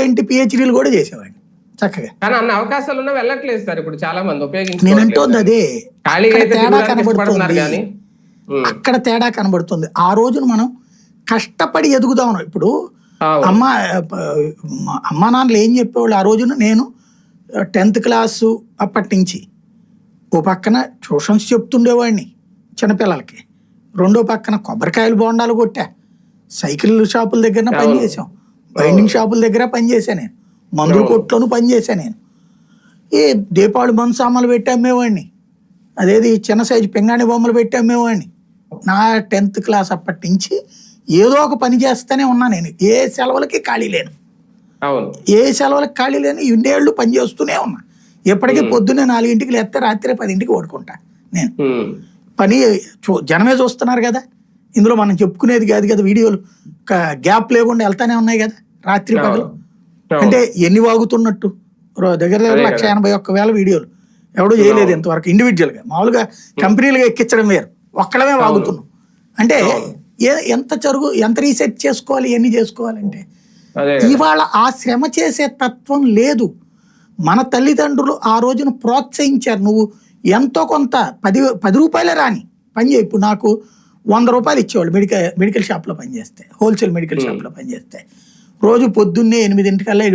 ఏంటి పిహెచ్డీలు కూడా చేసేవాడిని చక్కగా. కానీ అన్న అవకాశాలు ఉన్నా వెళ్ళట్లేదు సార్ ఇప్పుడు చాలా మంది నేను అంటోంది అదే, తేడా కనబడుతుంది, కానీ అక్కడ తేడా కనబడుతుంది. ఆ రోజున మనం కష్టపడి ఎదుగుదాం. ఇప్పుడు అమ్మా నాన్నలు ఏం చెప్పేవాళ్ళు ఆ రోజున, నేను 10th క్లాసు అప్పటి నుంచి ఓ పక్కన ట్యూషన్స్ చెప్తుండేవాడిని చిన్నపిల్లలకి, రెండో పక్కన కొబ్బరికాయలు బోండాలు కొట్టా, సైకిల్ షాపుల దగ్గర పనిచేసాం, బైండింగ్ షాపుల దగ్గర పనిచేసా, నేను మందుల కొట్లోనూ పనిచేసా, నేను ఏ దీపావళి బంధు సామాన్లు పెట్టి అమ్మేవాడిని, అదేది చిన్న సైజు పింగాణి బొమ్మలు పెట్టి అమ్మేవాడిని. నా 10th క్లాస్ అప్పటి నుంచి ఏదో ఒక పని చేస్తూనే ఉన్నా. నేను ఏ సెలవులకి ఖాళీ లేను, ఏ సెలవులకి ఖాళీ లేను, ఇన్నేళ్ళు పని చేస్తూనే ఉన్నా. ఎప్పటికీ పొద్దున్నే 4ంటికి లేస్తే రాత్రి 10ంటికి పడుకుంటా. నేను పని జనమే చూస్తున్నారు కదా, ఇందులో మనం చెప్పుకునేది కాదు కదా, వీడియోలు గ్యాప్ లేకుండా వెళ్తానే ఉన్నాయి కదా రాత్రి పగలు. అంటే ఎన్ని వాగుతున్నట్టు దగ్గర దగ్గర 181,000 వీడియోలు ఎవడో చేయలేదు ఇంతవరకు ఇండివిజువల్గా. మామూలుగా కంపెనీలుగా ఎక్కించడం వేరు, ఒక్కడమే వాగుతున్నాం. అంటే ఎంత రీసెర్చ్ చేసుకోవాలి, ఎన్ని చేసుకోవాలంటే ఇవాళ ఆ శ్రమ చేసే తత్వం లేదు. మన తల్లిదండ్రులు ఆ రోజున ప్రోత్సహించారు, నువ్వు ఎంతో కొంత 10 రూపాయలే రాని పని చేయి. ఇప్పుడు నాకు 100 రూపాయలు ఇచ్చేవాళ్ళు మెడికల్ షాప్లో పనిచేస్తే, హోల్సేల్ మెడికల్ షాప్లో పనిచేస్తే. రోజు పొద్దున్నే 8 గంటలకల్లా